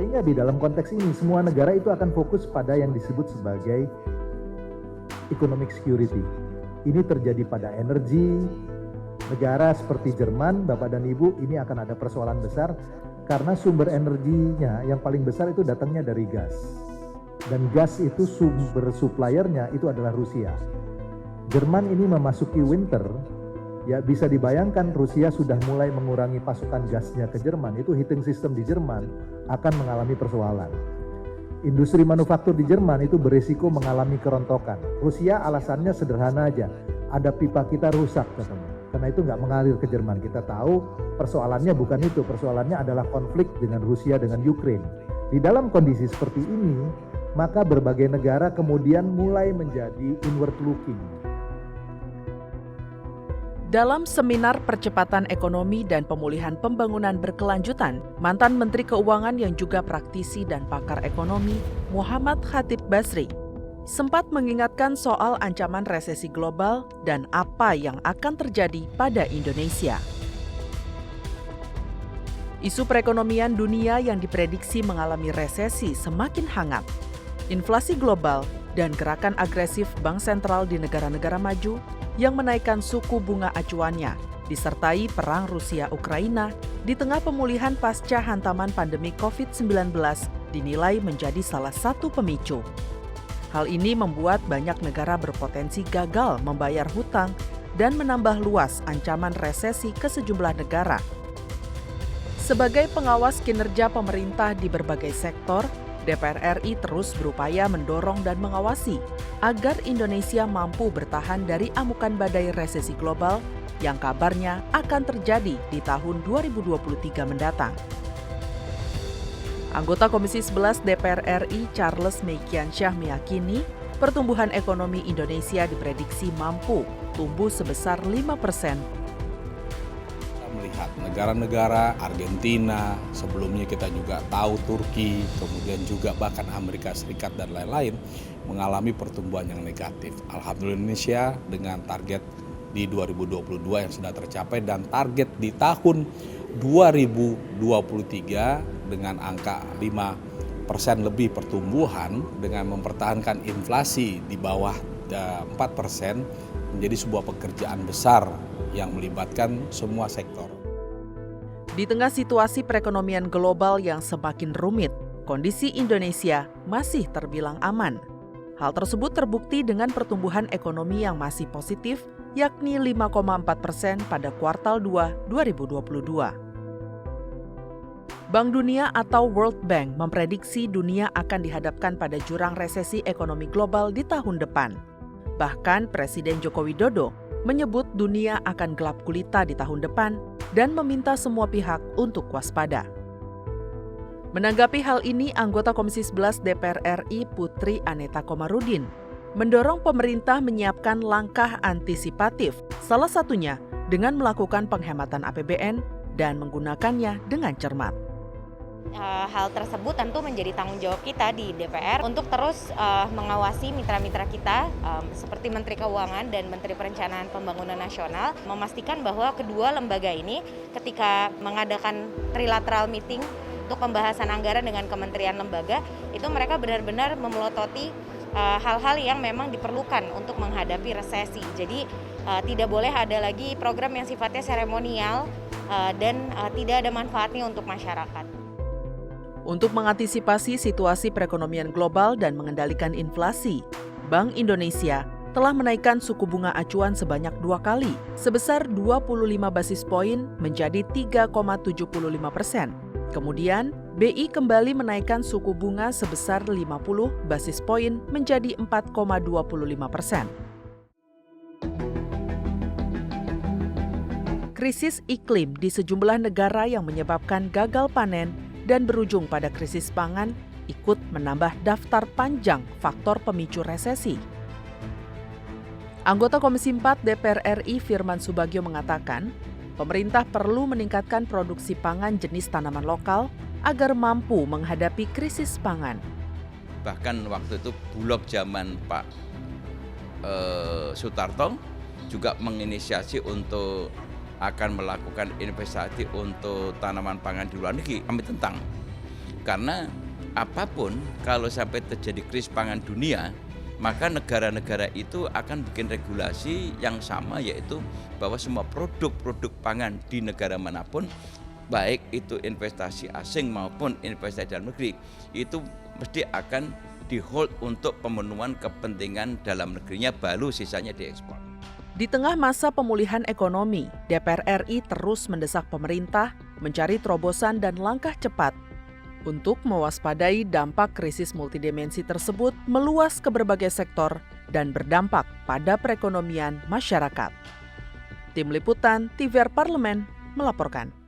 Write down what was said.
Artinya di dalam konteks ini semua negara itu akan fokus pada yang disebut sebagai economic security. Ini terjadi pada energi. Negara seperti Jerman, Bapak dan Ibu, ini akan ada persoalan besar karena sumber energinya yang paling besar itu datangnya dari gas. Dan gas itu sumber suppliernya itu adalah Rusia. Jerman ini memasuki winter, ya bisa dibayangkan Rusia sudah mulai mengurangi pasukan gasnya ke Jerman, itu heating system di Jerman akan mengalami persoalan. Industri manufaktur di Jerman itu berisiko mengalami kerontokan. Rusia alasannya sederhana aja, ada pipa kita rusak katanya. Karena itu nggak mengalir ke Jerman. Kita tahu persoalannya bukan itu, persoalannya adalah konflik dengan Rusia dengan Ukraine. Di dalam kondisi seperti ini, maka berbagai negara kemudian mulai menjadi inward looking. Dalam seminar percepatan ekonomi dan pemulihan pembangunan berkelanjutan, mantan Menteri Keuangan yang juga praktisi dan pakar ekonomi, Muhammad Khatib Basri, sempat mengingatkan soal ancaman resesi global dan apa yang akan terjadi pada Indonesia. Isu perekonomian dunia yang diprediksi mengalami resesi semakin hangat. Inflasi global dan gerakan agresif bank sentral di negara-negara maju yang menaikkan suku bunga acuannya, disertai perang Rusia-Ukraina di tengah pemulihan pasca hantaman pandemi COVID-19 dinilai menjadi salah satu pemicu. Hal ini membuat banyak negara berpotensi gagal membayar hutang dan menambah luas ancaman resesi ke sejumlah negara. Sebagai pengawas kinerja pemerintah di berbagai sektor, DPR RI terus berupaya mendorong dan mengawasi agar Indonesia mampu bertahan dari amukan badai resesi global yang kabarnya akan terjadi di tahun 2023 mendatang. Anggota Komisi 11 DPR RI Charles Meikiansyah meyakini pertumbuhan ekonomi Indonesia diprediksi mampu tumbuh sebesar 5%. Kita melihat negara-negara Argentina, sebelumnya kita juga tahu Turki, kemudian juga bahkan Amerika Serikat dan lain-lain mengalami pertumbuhan yang negatif. Alhamdulillah Indonesia dengan target di 2022 yang sudah tercapai dan target di tahun 2023 dengan angka 5% lebih pertumbuhan dengan mempertahankan inflasi di bawah 4% menjadi sebuah pekerjaan besar yang melibatkan semua sektor. Di tengah situasi perekonomian global yang semakin rumit, kondisi Indonesia masih terbilang aman. Hal tersebut terbukti dengan pertumbuhan ekonomi yang masih positif, yakni 5,4% pada kuartal 2 2022. Bank Dunia atau World Bank memprediksi dunia akan dihadapkan pada jurang resesi ekonomi global di tahun depan. Bahkan Presiden Joko Widodo menyebut dunia akan gelap gulita di tahun depan dan meminta semua pihak untuk waspada. Menanggapi hal ini, anggota Komisi 11 DPR RI Putri Aneta Komarudin mendorong pemerintah menyiapkan langkah antisipatif, salah satunya dengan melakukan penghematan APBN dan menggunakannya dengan cermat. Hal tersebut tentu menjadi tanggung jawab kita di DPR untuk terus mengawasi mitra-mitra kita seperti Menteri Keuangan dan Menteri Perencanaan Pembangunan Nasional, memastikan bahwa kedua lembaga ini ketika mengadakan trilateral meeting untuk pembahasan anggaran dengan kementerian lembaga, itu mereka benar-benar memelototi hal-hal yang memang diperlukan untuk menghadapi resesi. Jadi tidak boleh ada lagi program yang sifatnya seremonial dan tidak ada manfaatnya untuk masyarakat. Untuk mengantisipasi situasi perekonomian global dan mengendalikan inflasi, Bank Indonesia telah menaikkan suku bunga acuan sebanyak 2 kali, sebesar 25 basis poin menjadi 3,75%. Kemudian, BI kembali menaikkan suku bunga sebesar 50 basis poin menjadi 4,25%. Krisis iklim di sejumlah negara yang menyebabkan gagal panen dan berujung pada krisis pangan ikut menambah daftar panjang faktor pemicu resesi. Anggota Komisi 4 DPR RI Firman Subagio mengatakan, pemerintah perlu meningkatkan produksi pangan jenis tanaman lokal agar mampu menghadapi krisis pangan. Bahkan waktu itu Bulog zaman Pak Sutarto juga menginisiasi untuk akan melakukan investasi untuk tanaman pangan di luar negeri. Kami tentang. Karena apapun kalau sampai terjadi krisis pangan dunia, maka negara-negara itu akan bikin regulasi yang sama, yaitu bahwa semua produk-produk pangan di negara manapun, baik itu investasi asing maupun investasi dalam negeri, itu mesti akan di-hold untuk pemenuhan kepentingan dalam negerinya, baru sisanya diekspor. Di tengah masa pemulihan ekonomi, DPR RI terus mendesak pemerintah mencari terobosan dan langkah cepat untuk mewaspadai dampak krisis multidimensi tersebut meluas ke berbagai sektor dan berdampak pada perekonomian masyarakat. Tim Liputan TVR Parlemen melaporkan.